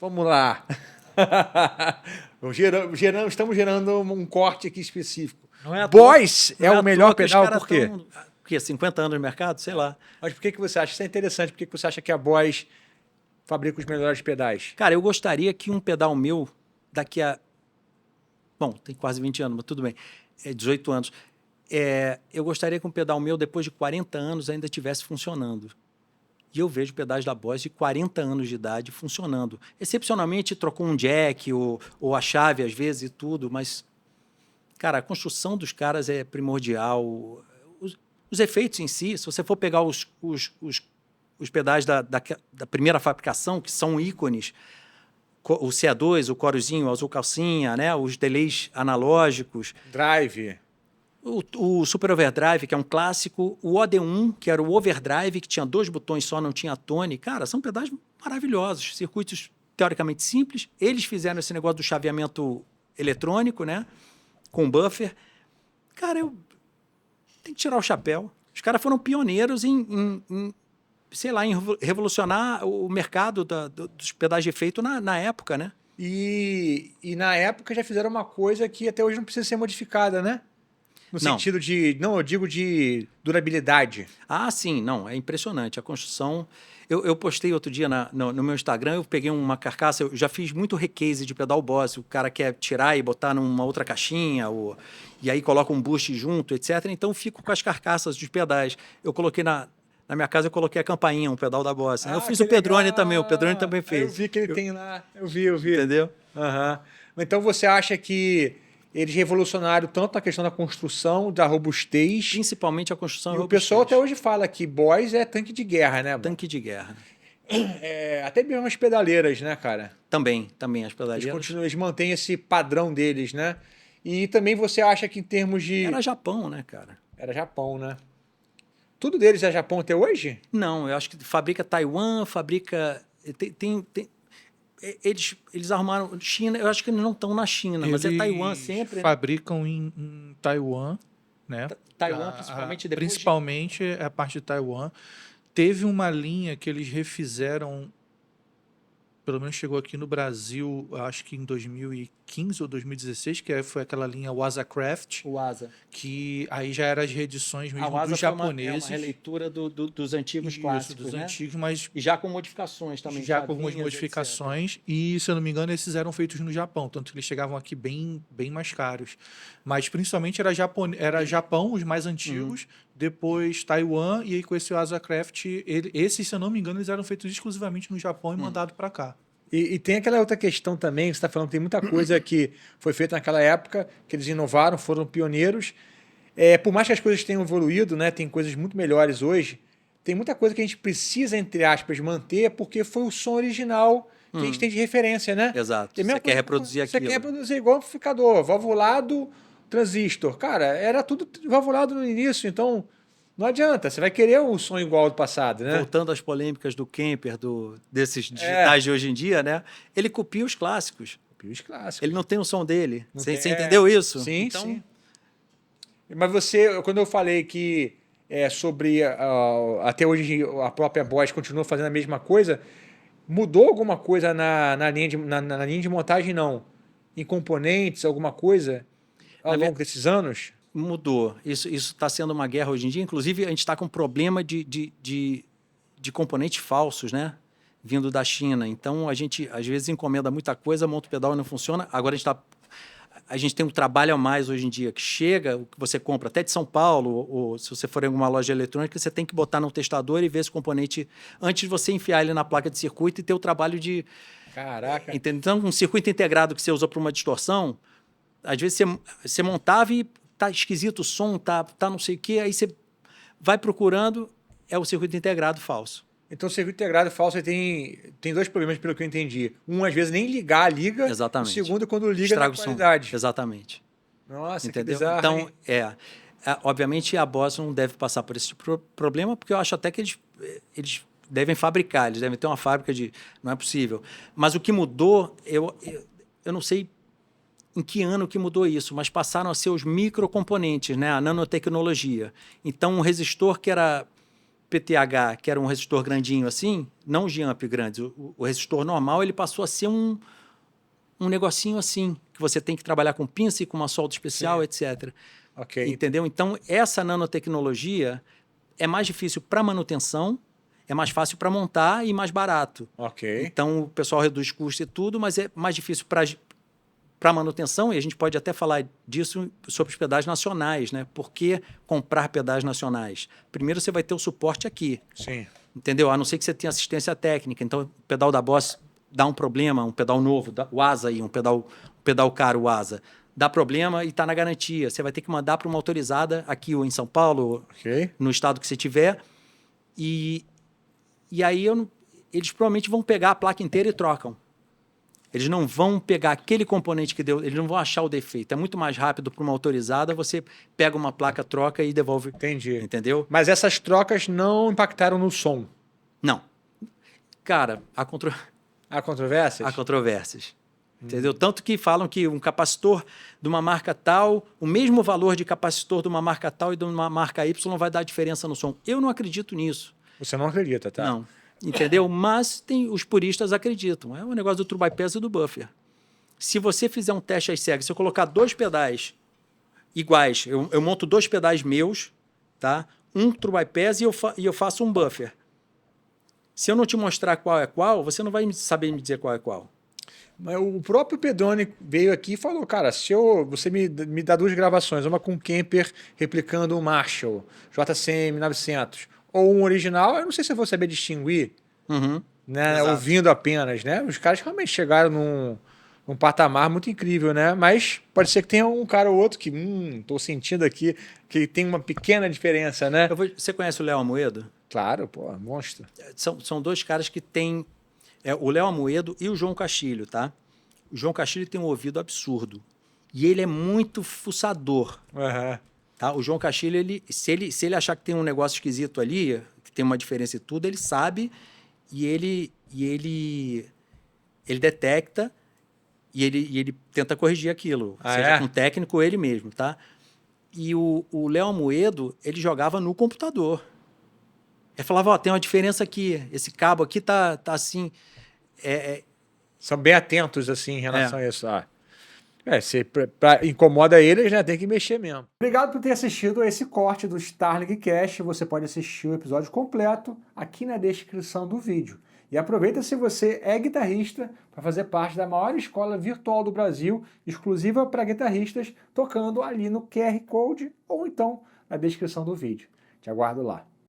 Vamos lá. Estamos gerando um corte aqui específico. Não é à Boss toa- é não o à melhor toa que os pedal, caras por quê? tão, o quê? 50 anos no mercado? Sei lá. Mas por que você acha? Isso é interessante. Por que você acha que a Boss fabrica os melhores pedais? Cara, eu gostaria que um pedal meu, daqui a... Bom, tem quase 20 anos, mas tudo bem. 18 anos. Eu gostaria que um pedal meu, depois de 40 anos, ainda estivesse funcionando. E eu vejo pedais da Boss de 40 anos de idade funcionando. Excepcionalmente, trocou um jack ou a chave, às vezes, e tudo, mas, cara, a construção dos caras é primordial. Os efeitos em si, se você for pegar os pedais da primeira fabricação, que são ícones, o CA2, o corozinho, o azul calcinha, né? Os delays analógicos, Drive. o Super Overdrive, que é um clássico, o OD1, que era o Overdrive, que tinha 2 botões só, não tinha tone. Cara, são pedais maravilhosos, circuitos teoricamente simples. Eles fizeram esse negócio do chaveamento eletrônico, né? Com buffer. Cara, eu tenho que tirar o chapéu. Os caras foram pioneiros sei lá, em revolucionar o mercado dos pedais de efeito na época, né? E na época já fizeram uma coisa que até hoje não precisa ser modificada, né? No Não. sentido de... Não, eu digo de durabilidade. Ah, sim, não, é impressionante. A construção. Eu postei outro dia no meu Instagram, eu peguei uma carcaça, eu já fiz muito recase de pedal Boss. O cara quer tirar e botar numa outra caixinha, e aí coloca um boost junto, etc. Então eu fico com as carcaças dos pedais. Eu coloquei na minha casa, eu coloquei a campainha, um pedal da Boss. Eu fiz que o Pedrone legal! também, o Pedrone também fez. Eu vi que ele tem lá. Eu vi. Entendeu? Aham. Então você acha que eles revolucionaram tanto a questão da construção, da robustez, Principalmente a construção e e o pessoal robustez. até hoje fala que Boss é tanque de guerra, né? Tanque de guerra. Até mesmo as pedaleiras, né, cara? Também as Eles pedaleiras. continuam, eles mantêm esse padrão deles, né? E também você acha que em termos de... Era Japão, né, cara? Era Japão, né? Tudo deles é Japão até hoje? Não, eu acho que fabrica Taiwan, fabrica... Eles arrumaram China, eu acho que eles não estão na China, mas é Taiwan sempre. Né? Fabricam em Taiwan, né? Taiwan, principalmente depois. Principalmente a parte de Taiwan. Teve uma linha que eles refizeram, pelo menos chegou aqui no Brasil, acho que em 2015 ou 2016, que foi aquela linha Wasacraft, O Asa. que aí já eram as reedições mesmo A Asa dos japoneses. Uma releitura dos antigos clássicos, dos né? antigos, mas E já com modificações também. já com algumas modificações, e se eu não me engano esses eram feitos no Japão, tanto que eles chegavam aqui bem mais caros, mas principalmente era Japão, os mais antigos, depois Taiwan, e aí com esse Wasacraft, esses, se eu não me engano, eles eram feitos exclusivamente no Japão e mandados para cá. E tem aquela outra questão também, que você está falando que tem muita coisa que foi feita naquela época, que eles inovaram, foram pioneiros. Por mais que as coisas tenham evoluído, né, tem coisas muito melhores hoje, tem muita coisa que a gente precisa, entre aspas, manter, porque foi o som original que a gente tem de referência, né? Exato. Você quer reproduzir aquilo. Você quer reproduzir igual amplificador, valvulado, transistor. Cara, era tudo valvulado no início, então não adianta. Você vai querer o som igual ao do passado, né? Voltando às polêmicas do Kemper, desses digitais de hoje em dia, né? Ele copia os clássicos. Copia os clássicos. Ele não tem o som dele. Você entendeu isso? Sim, então... sim. Mas quando eu falei que sobre até hoje a própria Boss continua fazendo a mesma coisa, mudou alguma coisa na linha de montagem, não? Em componentes, alguma coisa ao longo desses anos? Mudou. Isso está sendo uma guerra hoje em dia. Inclusive, a gente está com um problema de componentes falsos, né? Vindo da China. Então, a gente, às vezes, encomenda muita coisa, monta o pedal e não funciona. Agora, a gente tem um trabalho a mais hoje em dia, que chega, o que você compra até de São Paulo, ou se você for em alguma loja eletrônica, você tem que botar no testador e ver esse componente antes de você enfiar ele na placa de circuito e ter o trabalho de... Caraca! Então, um circuito integrado que você usa para uma distorção, às vezes você montava e tá esquisito o som, tá não sei o quê, aí você vai procurando, é o circuito integrado falso. Então, o circuito integrado falso tem dois problemas, pelo que eu entendi. Um, às vezes, nem liga. Exatamente. O segundo, quando liga, estraga na qualidade. O som. Exatamente. Nossa, entendeu? Que bizarro. Então, obviamente, a Boss não deve passar por esse tipo de problema, porque eu acho até que eles devem fabricar, eles devem ter uma fábrica de... Não é possível. Mas o que mudou, eu não sei em que ano que mudou isso, mas passaram a ser os microcomponentes, né? A nanotecnologia. Então, um resistor que era PTH, que era um resistor grandinho assim, não os de amp grandes, o resistor normal, ele passou a ser um negocinho assim, que você tem que trabalhar com pinça e com uma solda especial, etc. Ok. Entendeu? Então, essa nanotecnologia é mais difícil para manutenção, é mais fácil para montar e mais barato. Ok. Então, o pessoal reduz custo e tudo, mas é mais difícil para manutenção, e a gente pode até falar disso sobre os pedais nacionais, né? Por que comprar pedais nacionais? Primeiro, você vai ter o suporte aqui, Sim. entendeu? A não ser que você tenha assistência técnica. Então, o pedal da Boss dá um problema, um pedal novo, o Asa aí, um pedal caro, o Asa, dá problema e está na garantia. Você vai ter que mandar para uma autorizada aqui ou em São Paulo, Ok. no estado que você tiver, e aí eles provavelmente vão pegar a placa inteira e trocam. Eles não vão pegar aquele componente que deu, eles não vão achar o defeito. É muito mais rápido para uma autorizada, você pega uma placa, troca e devolve. Entendi. Entendeu? Mas essas trocas não impactaram no som. Não. Cara, Há controvérsias? há controvérsias. Entendeu? Tanto que falam que um capacitor de uma marca tal, o mesmo valor de capacitor de uma marca tal e de uma marca Y vai dar diferença no som. Eu não acredito nisso. Você não acredita, tá? Não. Entendeu? Mas os puristas acreditam. É o negócio do true bypass e do buffer. Se você fizer um teste às cegas, se eu colocar 2 pedais iguais, eu monto 2 pedais meus, tá? Um true bypass e eu faço um buffer. Se eu não te mostrar qual é qual, você não vai saber me dizer qual é qual. Mas o próprio Pedroni veio aqui e falou, cara, se você me dá 2 gravações, uma com Kemper replicando um Marshall JCM 900, ou um original, eu não sei se eu vou saber distinguir, né, Exato. ouvindo apenas, né? Os caras realmente chegaram num patamar muito incrível, né? Mas pode ser que tenha um cara ou outro que, tô sentindo aqui, que tem uma pequena diferença, né? Você conhece o Léo Amoedo? Claro, pô, monstro. São 2 caras que têm... o Léo Amoedo e o João Castilho, tá? O João Castilho tem um ouvido absurdo. E ele é muito fuçador. Uhum. Tá? O João Castilho, se ele achar que tem um negócio esquisito ali, que tem uma diferença e tudo, ele sabe e ele detecta e ele tenta corrigir aquilo. Seja com técnico ou ele mesmo, tá? E o Léo Amoedo, ele jogava no computador. Ele falava, tem uma diferença aqui, esse cabo aqui tá assim... São bem atentos, assim, em relação a isso. Se incomoda eles, né? Tem que mexer mesmo. Obrigado por ter assistido a esse corte do Starlink Cast. Você pode assistir o episódio completo aqui na descrição do vídeo. E aproveita se você é guitarrista para fazer parte da maior escola virtual do Brasil, exclusiva para guitarristas, tocando ali no QR Code ou então na descrição do vídeo. Te aguardo lá.